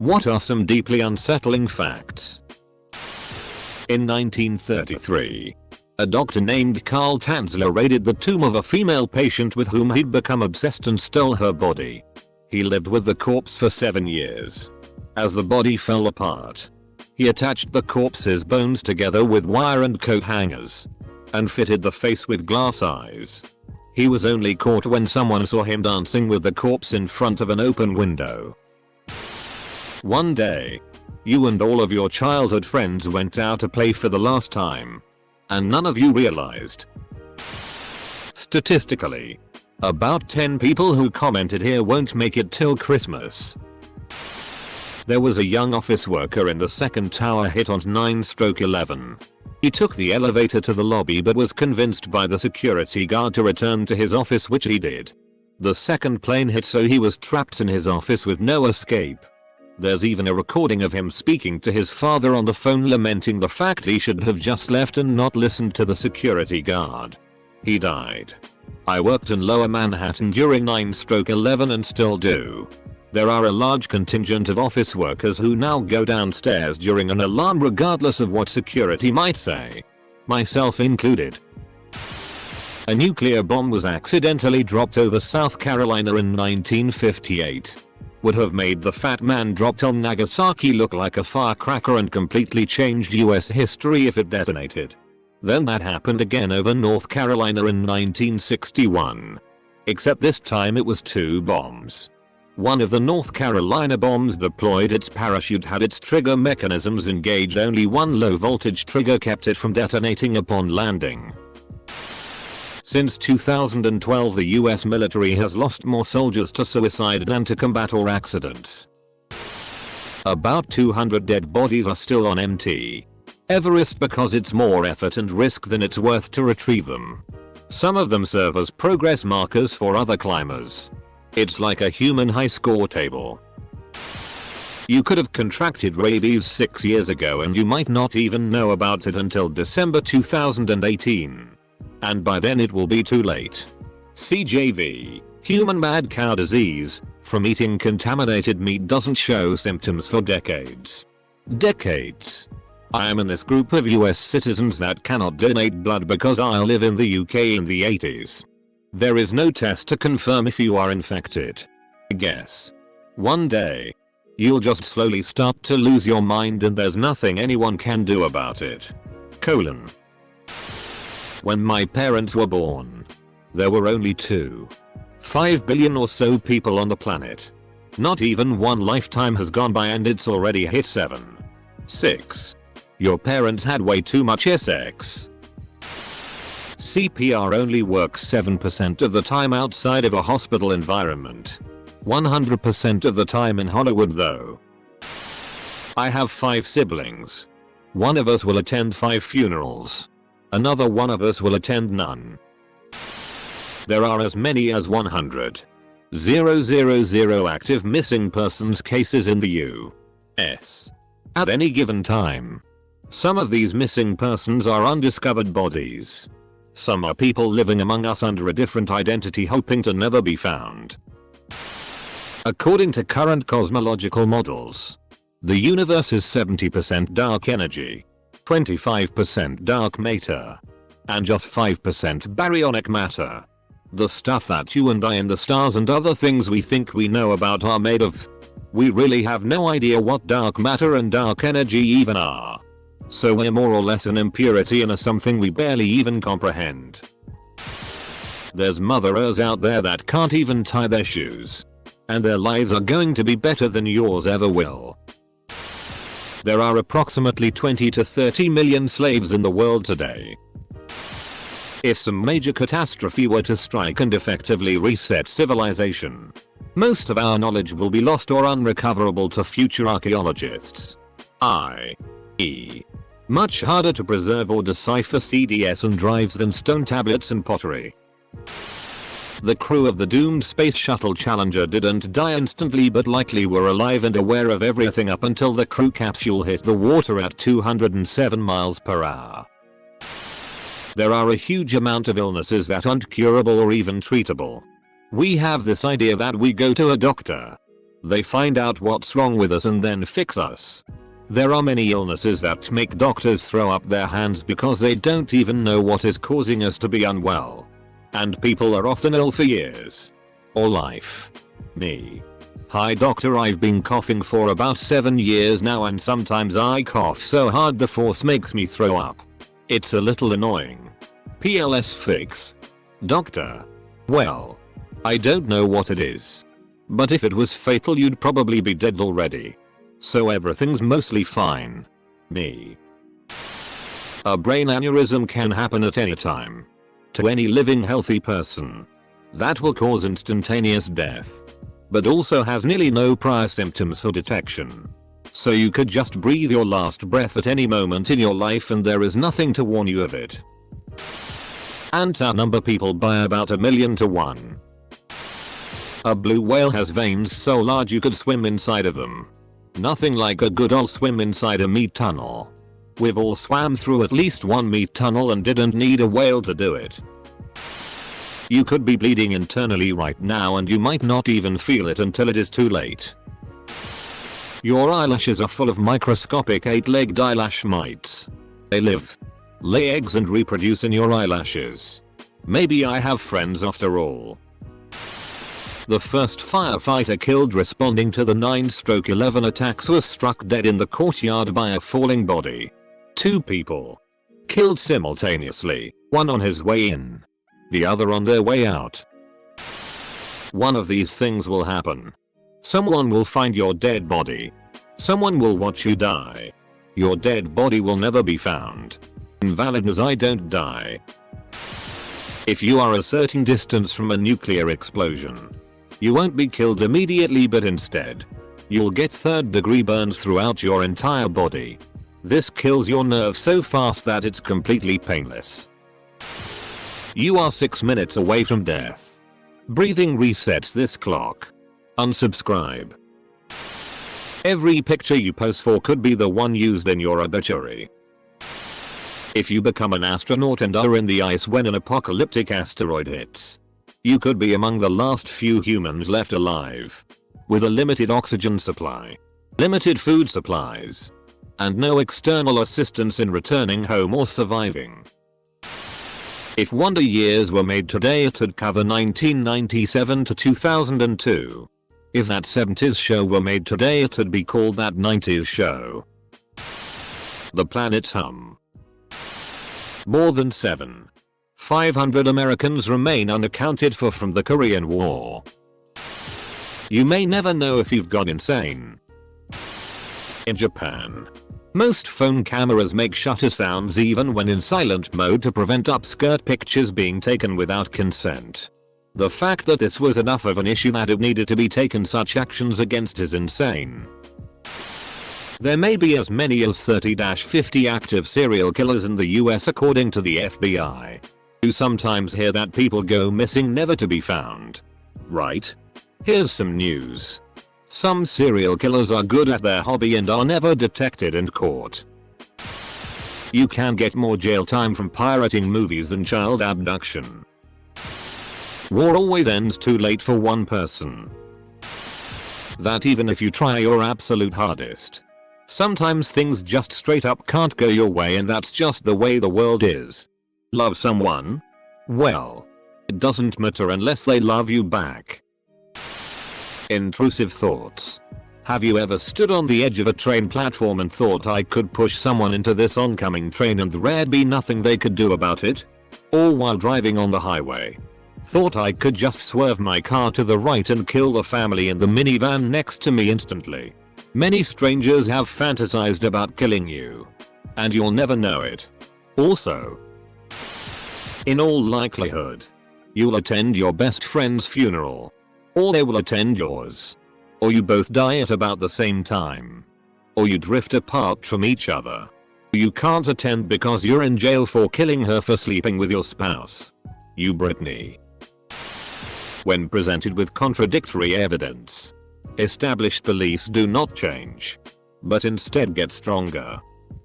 What are some deeply unsettling facts? In 1933, a doctor named Carl Tanzler raided the tomb of a female patient with whom he'd become obsessed and stole her body. He lived with the corpse for 7 years. As the body fell apart, he attached the corpse's bones together with wire and coat hangers and fitted the face with glass eyes. He was only caught when someone saw him dancing with the corpse in front of an open window. One day, you and all of your childhood friends went out to play for the last time, and none of you realized. Statistically, about 10 people who commented here won't make it till Christmas. There was a young office worker in the second tower hit on 9/11. He took the elevator to the lobby but was convinced by the security guard to return to his office, which he did. The second plane hit, so he was trapped in his office with no escape. There's even a recording of him speaking to his father on the phone, lamenting the fact he should have just left and not listened to the security guard. He died. I worked in Lower Manhattan during 9/11 and still do. There are a large contingent of office workers who now go downstairs during an alarm regardless of what security might say. Myself included. A nuclear bomb was accidentally dropped over South Carolina in 1958. Would have made the fat man dropped on Nagasaki look like a firecracker and completely changed US history if it detonated. Then that happened again over North Carolina in 1961. Except this time it was 2 bombs. One of the North Carolina bombs deployed its parachute, had its trigger mechanisms engaged, only one low voltage trigger kept it from detonating upon landing. Since 2012, the US military has lost more soldiers to suicide than to combat or accidents. About 200 dead bodies are still on Mt. Everest because it's more effort and risk than it's worth to retrieve them. Some of them serve as progress markers for other climbers. It's like a human high score table. You could have contracted rabies 6 years ago and you might not even know about it until December 2018. And by then it will be too late. CJV, human mad cow disease, from eating contaminated meat doesn't show symptoms for decades. Decades. I am in this group of US citizens that cannot donate blood because I live in the UK in the 80s. There is no test to confirm if you are infected. Guess. One day, you'll just slowly start to lose your mind and there's nothing anyone can do about it. When my parents were born, there were only 2.5 billion or so people on the planet. Not even one lifetime has gone by and it's already hit 7. 6. Your parents had way too much sex. CPR only works 7% of the time outside of a hospital environment. 100% of the time in Hollywood though. I have 5 siblings. One of us will attend 5 funerals. Another one of us will attend none. There are as many as 100,000 active missing persons cases in the US at any given time. Some of these missing persons are undiscovered bodies. Some are people living among us under a different identity hoping to never be found. According to current cosmological models, the universe is 70% dark energy, 25% dark matter, and just 5% baryonic matter. The stuff that you and I and the stars and other things we think we know about are made of. We really have no idea what dark matter and dark energy even are. So we're more or less an impurity and a something we barely even comprehend. There's motherers out there that can't even tie their shoes. And their lives are going to be better than yours ever will. There are approximately 20 to 30 million slaves in the world today. If some major catastrophe were to strike and effectively reset civilization, most of our knowledge will be lost or unrecoverable to future archaeologists. i.e., much harder to preserve or decipher CDs and drives than stone tablets and pottery. The crew of the doomed Space Shuttle Challenger didn't die instantly but likely were alive and aware of everything up until the crew capsule hit the water at 207 miles per hour. There are a huge amount of illnesses that aren't curable or even treatable. We have this idea that we go to a doctor. They find out what's wrong with us and then fix us. There are many illnesses that make doctors throw up their hands because they don't even know what is causing us to be unwell. And people are often ill for years. Or life. Me. Hi doctor, I've been coughing for about 7 years now and sometimes I cough so hard the force makes me throw up. It's a little annoying. PLS fix. Doctor. Well, I don't know what it is. But if it was fatal you'd probably be dead already. So everything's mostly fine. Me. A brain aneurysm can happen at any time. To any living healthy person. That will cause instantaneous death. But also has nearly no prior symptoms for detection. So you could just breathe your last breath at any moment in your life and there is nothing to warn you of it. Ants outnumber people by about 1,000,000 to 1. A blue whale has veins so large you could swim inside of them. Nothing like a good old swim inside a meat tunnel. We've all swam through at least one meat tunnel and didn't need a whale to do it. You could be bleeding internally right now and you might not even feel it until it is too late. Your eyelashes are full of microscopic 8-legged eyelash mites. They live, lay eggs and reproduce in your eyelashes. Maybe I have friends after all. The first firefighter killed responding to the 9/11 attacks was struck dead in the courtyard by a falling body. 2 people. Killed simultaneously, one on his way in. The other on their way out. One of these things will happen. Someone will find your dead body. Someone will watch you die. Your dead body will never be found. Invalid as I don't die. If you are a certain distance from a nuclear explosion, you won't be killed immediately but instead, you'll get 3rd-degree burns throughout your entire body. This kills your nerves so fast that it's completely painless. You are 6 minutes away from death. Breathing resets this clock. Unsubscribe. Every picture you post for could be the one used in your obituary. If you become an astronaut and are in the ice when an apocalyptic asteroid hits, you could be among the last few humans left alive. With a limited oxygen supply, limited food supplies, and no external assistance in returning home or surviving. If Wonder Years were made today it'd cover 1997 to 2002. If that 70s show were made today it'd be called That 90s Show. The planet's hum. More than 7,500 Americans remain unaccounted for from the Korean War. You may never know if you've gone insane. In Japan, most phone cameras make shutter sounds even when in silent mode to prevent upskirt pictures being taken without consent. The fact that this was enough of an issue that it needed to be taken such actions against is insane. There may be as many as 30-50 active serial killers in the US according to the FBI. You sometimes hear that people go missing never to be found. Right? Here's some news. Some serial killers are good at their hobby and are never detected and caught. You can get more jail time from pirating movies than child abduction. War always ends too late for one person. That even if you try your absolute hardest. Sometimes things just straight up can't go your way and that's just the way the world is. Love someone? Well, it doesn't matter unless they love you back. Intrusive thoughts. Have you ever stood on the edge of a train platform and thought I could push someone into this oncoming train and there'd be nothing they could do about it? Or while driving on the highway, thought I could just swerve my car to the right and kill the family in the minivan next to me instantly. Many strangers have fantasized about killing you. And you'll never know it. Also, in all likelihood, you'll attend your best friend's funeral. Or they will attend yours. Or you both die at about the same time. Or you drift apart from each other. You can't attend because you're in jail for killing her for sleeping with your spouse. You Britney. When presented with contradictory evidence, established beliefs do not change, but instead get stronger.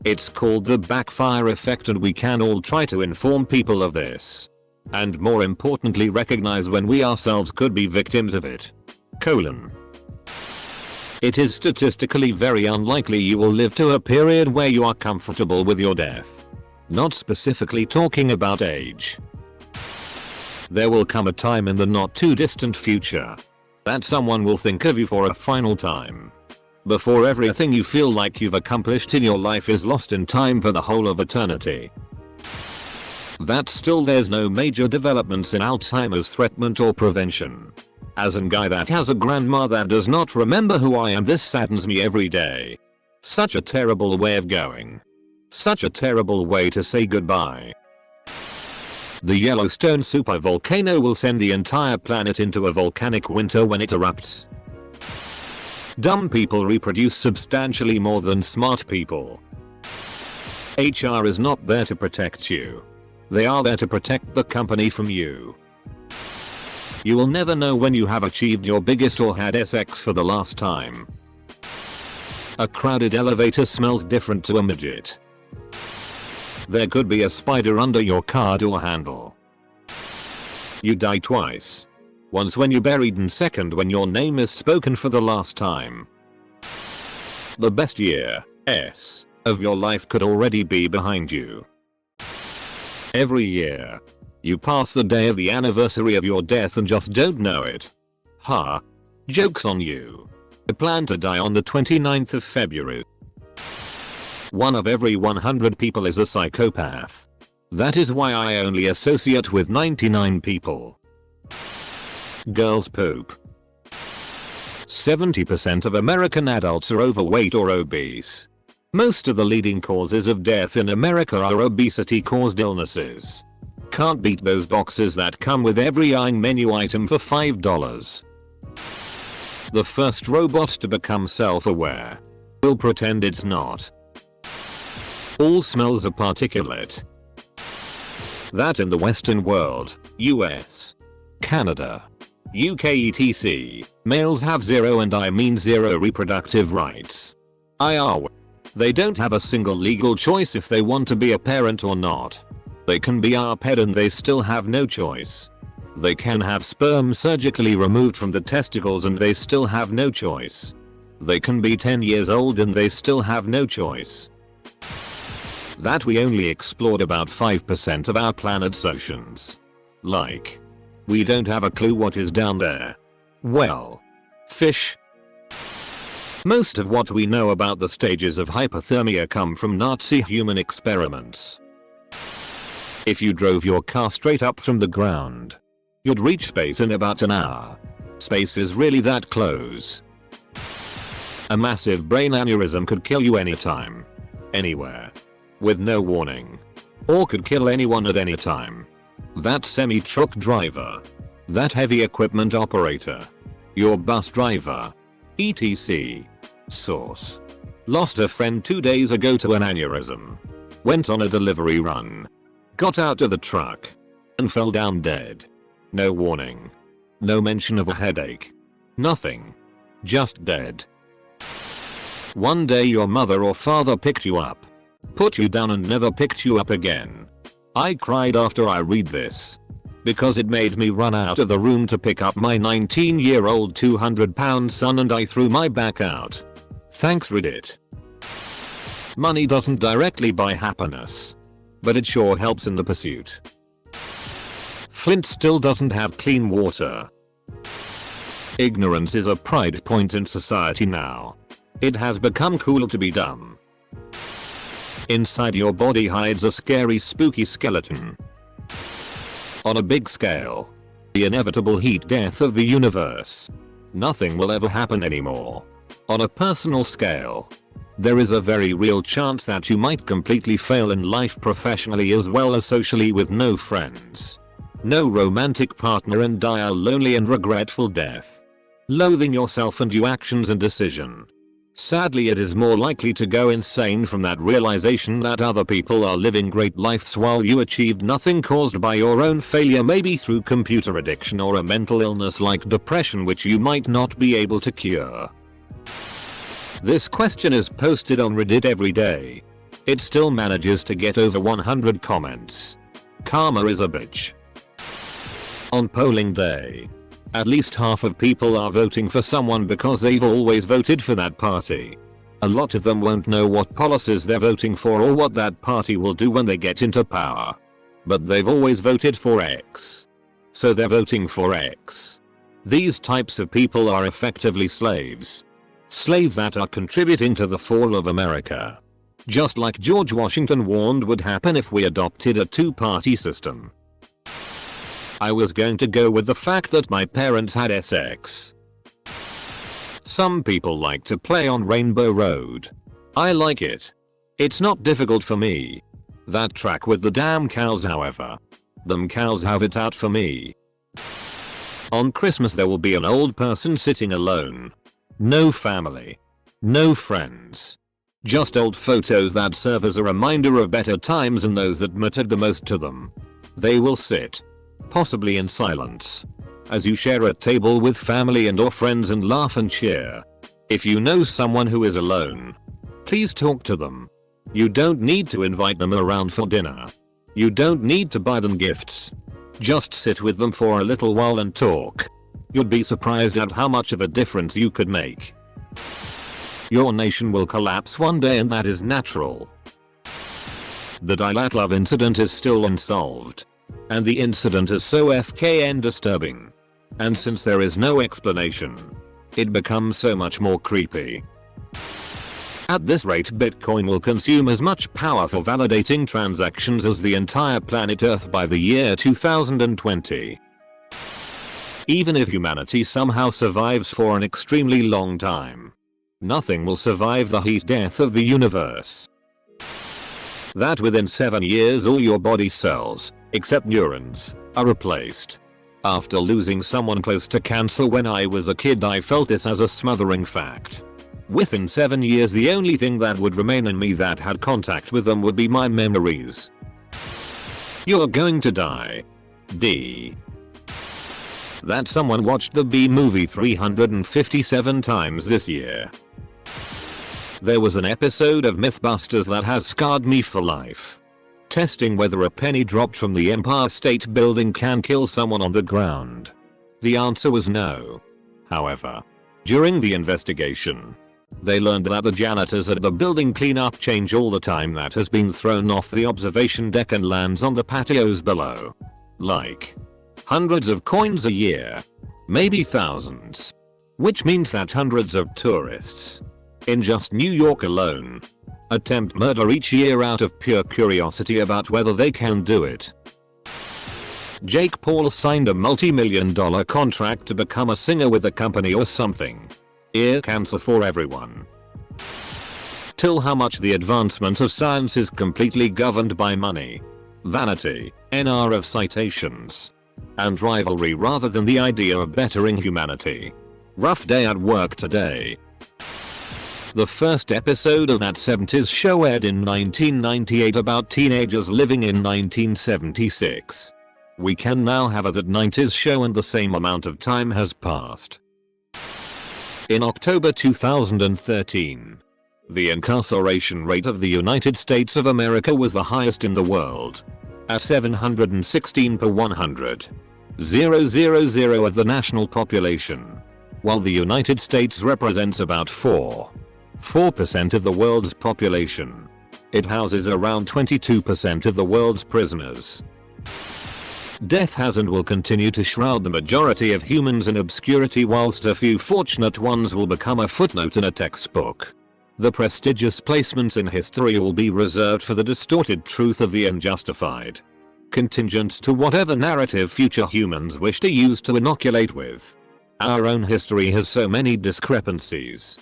It's called the backfire effect and we can all try to inform people of this. And more importantly recognize when we ourselves could be victims of it. It is statistically very unlikely you will live to a period where you are comfortable with your death. Not specifically talking about age. There will come a time in the not too distant future that someone will think of you for a final time. Before everything you feel like you've accomplished in your life is lost in time for the whole of eternity. That still there's no major developments in Alzheimer's treatment or prevention. As a guy that has a grandma that does not remember who I am, this saddens me every day. Such a terrible way of going. Such a terrible way to say goodbye. The Yellowstone supervolcano will send the entire planet into a volcanic winter when it erupts. Dumb people reproduce substantially more than smart people. HR is not there to protect you. They are there to protect the company from you. You will never know when you have achieved your biggest or had sex for the last time. A crowded elevator smells different to a midget. There could be a spider under your car door handle. You die twice. Once when you're buried and second when your name is spoken for the last time. The best year of your life could already be behind you. Every year, you pass the day of the anniversary of your death and just don't know it. Ha. Joke's on you. I plan to die on the 29th of February. 1 of every 100 people is a psychopath. That is why I only associate with 99 people. Girls poop. 70% of American adults are overweight or obese. Most of the leading causes of death in America are obesity-caused illnesses. Can't beat those boxes that come with every menu item for $5. The first robot to become self-aware will pretend it's not. All smells are particulate. That in the Western world, US, Canada, UK etc. Males have zero, and I mean zero, reproductive rights. They don't have a single legal choice if they want to be a parent or not. They can be our pet and they still have no choice. They can have sperm surgically removed from the testicles and they still have no choice. They can be 10 years old and they still have no choice. That we only explored about 5% of our planet's oceans. Like, we don't have a clue what is down there. Well, fish. Most of what we know about the stages of hypothermia come from Nazi human experiments. If you drove your car straight up from the ground, you'd reach space in about an hour. Space is really that close. A massive brain aneurysm could kill you anytime, anywhere, with no warning. Or could kill anyone at any time. That semi-truck driver. That heavy equipment operator. Your bus driver. etc. Source. Lost a friend 2 days ago to an aneurysm. Went on a delivery run. Got out of the truck. And fell down dead. No warning. No mention of a headache. Nothing. Just dead. One day your mother or father picked you up. Put you down and never picked you up again. I cried after I read this. Because it made me run out of the room to pick up my 19-year-old 200-pound son and I threw my back out. Thanks Reddit. Money doesn't directly buy happiness. But it sure helps in the pursuit. Flint still doesn't have clean water. Ignorance is a pride point in society now. It has become cool to be dumb. Inside your body hides a scary spooky skeleton. On a big scale, the inevitable heat death of the universe. Nothing will ever happen anymore. On a personal scale, there is a very real chance that you might completely fail in life professionally as well as socially, with no friends, no romantic partner, and die a lonely and regretful death. Loathing yourself and your actions and decision. Sadly, it is more likely to go insane from that realization that other people are living great lives while you achieved nothing, caused by your own failure, maybe through computer addiction or a mental illness like depression which you might not be able to cure. This question is posted on Reddit every day. It still manages to get over 100 comments. Karma is a bitch. On polling day, At least half of people are voting for someone because they've always voted for that party. A lot of them won't know what policies they're voting for or what that party will do when they get into power. But they've always voted for X. So they're voting for X. These types of people are effectively slaves. Slaves that are contributing to the fall of America. Just like George Washington warned would happen if we adopted a two-party system. I was going to go with the fact that my parents had SX. Some people like to play on Rainbow Road. I like it. It's not difficult for me. That track with the damn cows however. Them cows have it out for me. On Christmas there will be an old person sitting alone. No family. No friends. Just old photos that serve as a reminder of better times and those that mattered the most to them. They will sit, possibly in silence, as you share a table with family and or friends and laugh and cheer. If you know someone who is alone, please talk to them. You don't need to invite them around for dinner. You don't need to buy them gifts. Just sit with them for a little while and talk. You'd be surprised at how much of a difference you could make. Your nation will collapse one day and that is natural. The Dyatlov incident is still unsolved. And the incident is so FKN disturbing. And since there is no explanation, it becomes so much more creepy. At this rate Bitcoin will consume as much power for validating transactions as the entire planet Earth by the year 2020. Even if humanity somehow survives for an extremely long time, nothing will survive the heat death of the universe. That within 7 years all your body cells, except neurons, are replaced. After losing someone close to cancer when I was a kid I felt this as a smothering fact. Within 7 years the only thing that would remain in me that had contact with them would be my memories. You're going to die. D. That someone watched the B movie 357 times this year. There was an episode of Mythbusters that has scarred me for life. Testing whether a penny dropped from the Empire State Building can kill someone on the ground. The answer was no. However, during the investigation, they learned that the janitors at the building clean up change all the time that has been thrown off the observation deck and lands on the patios below. Like hundreds of coins a year. Maybe thousands. Which means that hundreds of tourists, in just New York alone, attempt murder each year out of pure curiosity about whether they can do it. Jake Paul signed a multi-million-dollar contract to become a singer with a company or something. Ear cancer for everyone. Till how much the advancement of science is completely governed by money, vanity, NR of citations, and rivalry rather than the idea of bettering humanity. Rough day at work today. The first episode of that 70s show aired in 1998 about teenagers living in 1976. We can now have a that 90s show and the same amount of time has passed. In October 2013, the incarceration rate of the United States of America was the highest in the world, at 716 per 100,000 of the national population. While the United States represents about 4% of the world's population, it houses around 22% of the world's prisoners. Death has and will continue to shroud the majority of humans in obscurity whilst a few fortunate ones will become a footnote in a textbook. The prestigious placements in history will be reserved for the distorted truth of the unjustified, contingent to whatever narrative future humans wish to use to inoculate with. Our own history has so many discrepancies.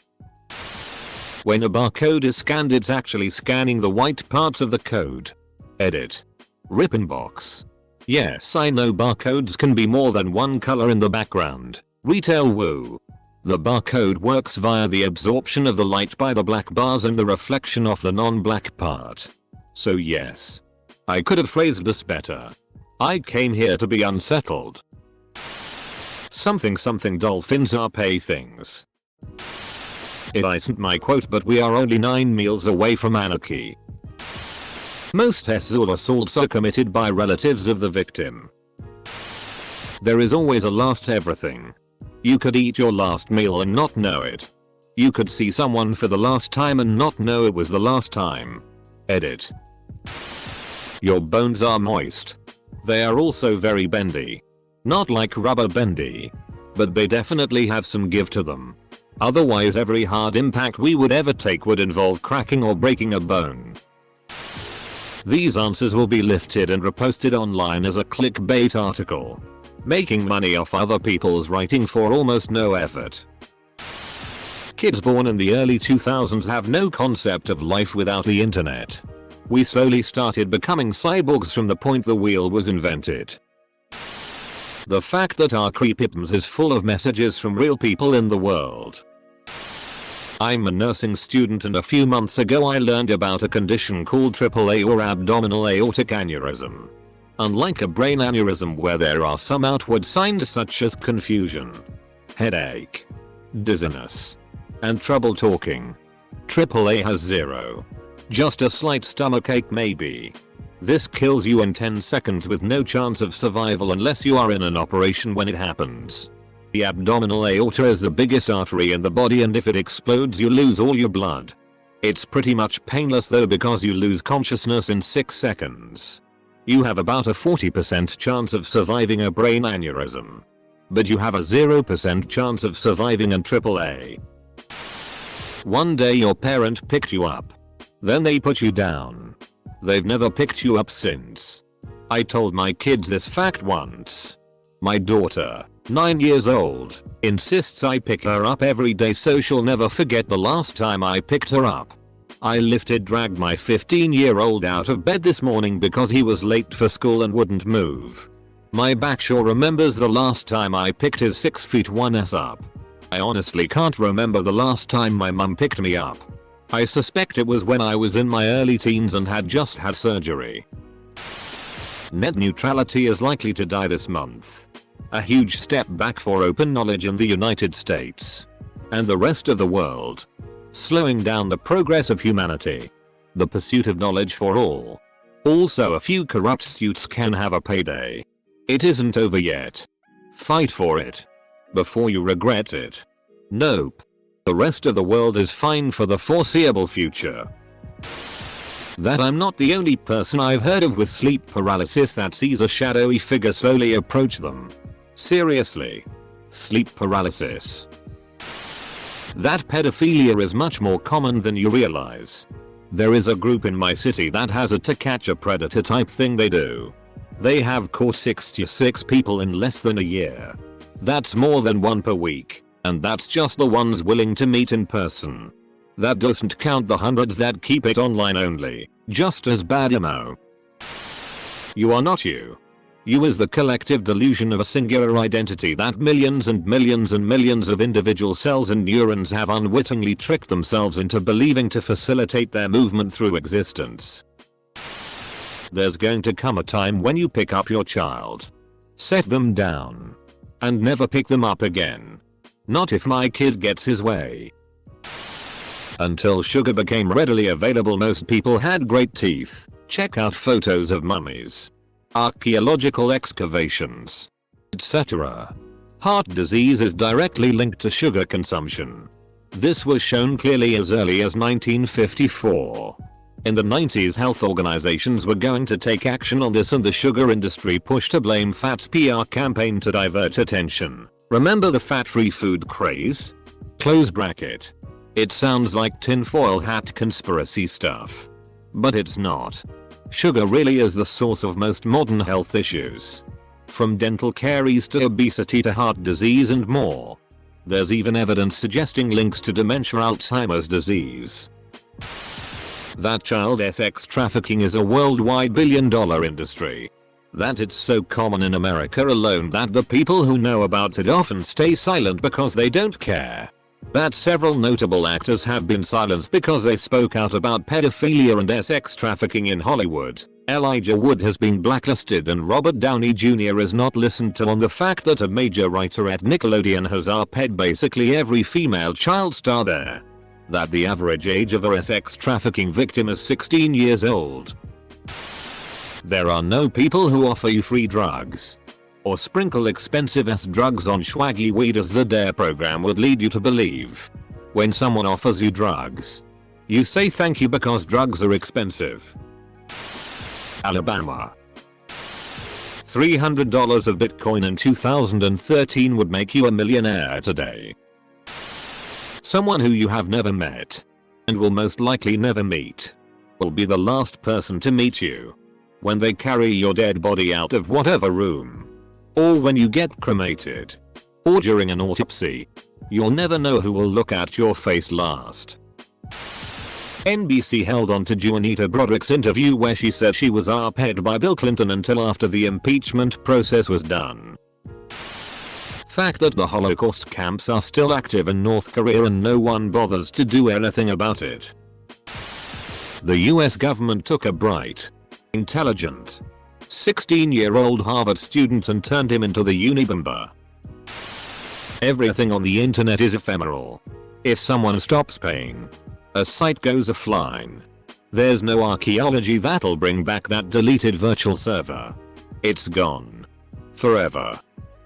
When a barcode is scanned it's actually scanning the white parts of the code. Edit. Rip box. Yes, I know barcodes can be more than one color in the background. Retail woo. The barcode works via the absorption of the light by the black bars and the reflection of the non-black part. So yes, I could have phrased this better. I came here to be unsettled. Something dolphins are pay things. It isn't my quote, but we are only 9 meals away from anarchy. Most sexual assaults are committed by relatives of the victim. There is always a last everything. You could eat your last meal and not know it. You could see someone for the last time and not know it was the last time. Edit. Your bones are moist. They are also very bendy. Not like rubber bendy. But they definitely have some give to them. Otherwise every hard impact we would ever take would involve cracking or breaking a bone. These answers will be lifted and reposted online as a clickbait article. Making money off other people's writing for almost no effort. Kids born in the early 2000s have no concept of life without the internet. We slowly started becoming cyborgs from the point the wheel was invented. The fact that our creepypams is full of messages from real people in the world. I'm a nursing student and a few months ago I learned about a condition called AAA or abdominal aortic aneurysm. Unlike a brain aneurysm where there are some outward signs such as confusion, headache, dizziness, and trouble talking, AAA has zero. Just a slight stomachache maybe. This kills you in 10 seconds with no chance of survival unless you are in an operation when it happens. The abdominal aorta is the biggest artery in the body and if it explodes you lose all your blood. It's pretty much painless though because you lose consciousness in 6 seconds. You have about a 40% chance of surviving a brain aneurysm. But you have a 0% chance of surviving an AAA. One day your parent picked you up. Then they put you down. They've never picked you up since. I told my kids this fact once. My daughter, 9 years old, insists I pick her up every day so she'll never forget the last time I picked her up. I dragged my 15-year-old out of bed this morning because he was late for school and wouldn't move. My back sure remembers the last time I picked his 6'1" up. I honestly can't remember the last time my mum picked me up. I suspect it was when I was in my early teens and had just had surgery. Net neutrality is likely to die this month. A huge step back for open knowledge in the United States and the rest of the world. Slowing down the progress of humanity. The pursuit of knowledge for all. Also a few corrupt suits can have a payday. It isn't over yet. Fight for it. Before you regret it. Nope. The rest of the world is fine for the foreseeable future. That I'm not the only person I've heard of with sleep paralysis that sees a shadowy figure slowly approach them. Seriously. Sleep paralysis. That pedophilia is much more common than you realize. There is a group in my city that has a to catch a predator type thing they do. They have caught 66 people in less than a year. That's more than one per week, and that's just the ones willing to meet in person. That doesn't count the hundreds that keep it online only, just as bad ammo. You are not you. You is the collective delusion of a singular identity that millions and millions and millions of individual cells and neurons have unwittingly tricked themselves into believing to facilitate their movement through existence. There's going to come a time when you pick up your child, set them down, and never pick them up again. Not if my kid gets his way. Until sugar became readily available, most people had great teeth. Check out photos of mummies, archaeological excavations, etc. Heart disease is directly linked to sugar consumption. This was shown clearly as early as 1954. In the 90s, health organizations were going to take action on this and the sugar industry pushed a blame fats PR campaign to divert attention. Remember the fat-free food craze? Close bracket. It sounds like tinfoil hat conspiracy stuff. But it's not. Sugar really is the source of most modern health issues. From dental caries to obesity to heart disease and more. There's even evidence suggesting links to dementia, Alzheimer's disease. That child sex trafficking is a worldwide billion-dollar industry. That it's so common in America alone that the people who know about it often stay silent because they don't care. That several notable actors have been silenced because they spoke out about pedophilia and sex trafficking in Hollywood. Elijah Wood has been blacklisted and Robert Downey Jr. is not listened to on the fact that a major writer at Nickelodeon has RP'd basically every female child star there. That the average age of a sex trafficking victim is 16 years old. There are no people who offer you free drugs. Or sprinkle expensive ass drugs on swaggy weed as the DARE program would lead you to believe. When someone offers you drugs, you say thank you because drugs are expensive. Alabama. $300 of Bitcoin in 2013 would make you a millionaire today. Someone who you have never met and will most likely never meet will be the last person to meet you when they carry your dead body out of whatever room, or when you get cremated, or during an autopsy. You'll never know who will look at your face last. NBC held on to Juanita Broderick's interview where she said she was arped by Bill Clinton until after the impeachment process was done. Fact that the Holocaust camps are still active in North Korea and no one bothers to do anything about it. The US government took a bright, intelligent, 16-year-old Harvard student and turned him into the Unabomber. Everything on the internet is ephemeral. If someone stops paying, a site goes offline. There's no archaeology that'll bring back that deleted virtual server. It's gone. Forever.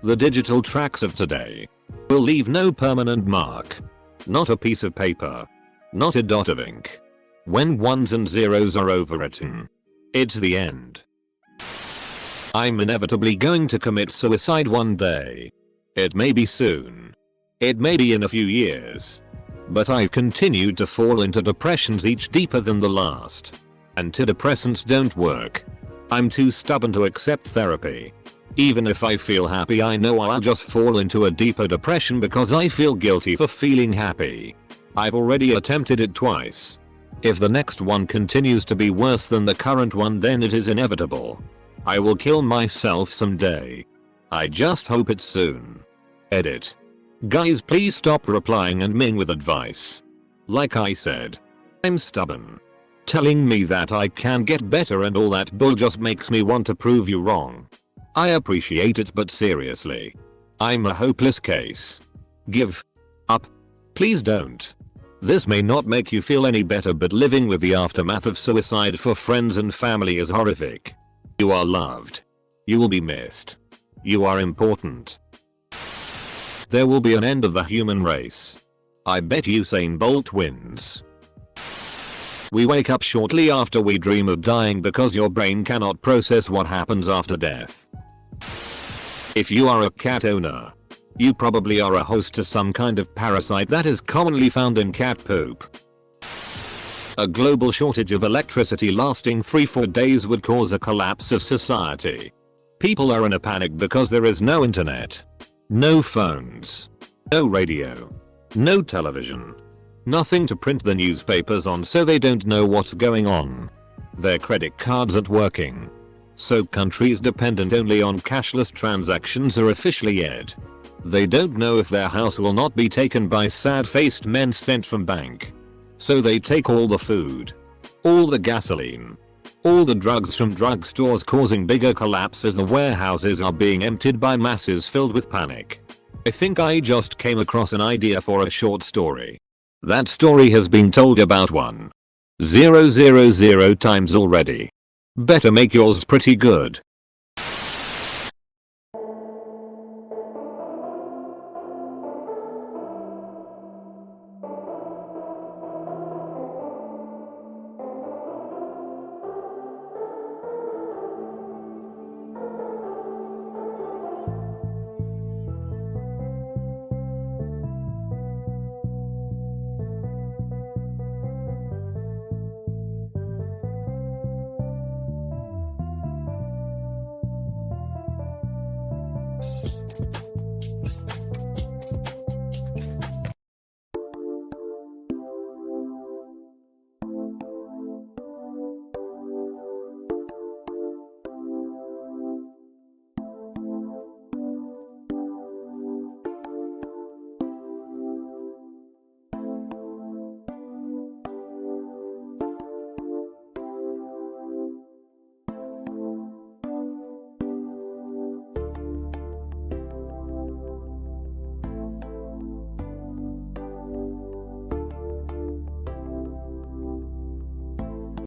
The digital tracks of today will leave no permanent mark. Not a piece of paper. Not a dot of ink. When ones and zeros are overwritten, it's the end. I'm inevitably going to commit suicide one day. It may be soon. It may be in a few years. But I've continued to fall into depressions each deeper than the last. Antidepressants don't work. I'm too stubborn to accept therapy. Even if I feel happy, I know I'll just fall into a deeper depression because I feel guilty for feeling happy. I've already attempted it twice. If the next one continues to be worse than the current one, then it is inevitable. I will kill myself someday. I just hope it's soon. Edit. Guys, please stop replying and Ming with advice. Like I said, I'm stubborn. Telling me that I can get better and all that bull just makes me want to prove you wrong. I appreciate it, but seriously, I'm a hopeless case. Give up. Please don't. This may not make you feel any better, but living with the aftermath of suicide for friends and family is horrific. You are loved. You will be missed. You are important. There will be an end of the human race. I bet Usain Bolt wins. We wake up shortly after we dream of dying because your brain cannot process what happens after death. If you are a cat owner, you probably are a host to some kind of parasite that is commonly found in cat poop. A global shortage of electricity lasting 3-4 days would cause a collapse of society. People are in a panic because there is no internet. No phones. No radio. No television. Nothing to print the newspapers on, so they don't know what's going on. Their credit cards aren't working. So countries dependent only on cashless transactions are officially dead. They don't know if their house will not be taken by sad-faced men sent from bank. So they take all the food. All the gasoline. All the drugs from drugstores, causing bigger collapse as the warehouses are being emptied by masses filled with panic. I think I just came across an idea for a short story. That story has been told about 1,000 times already. Better make yours pretty good.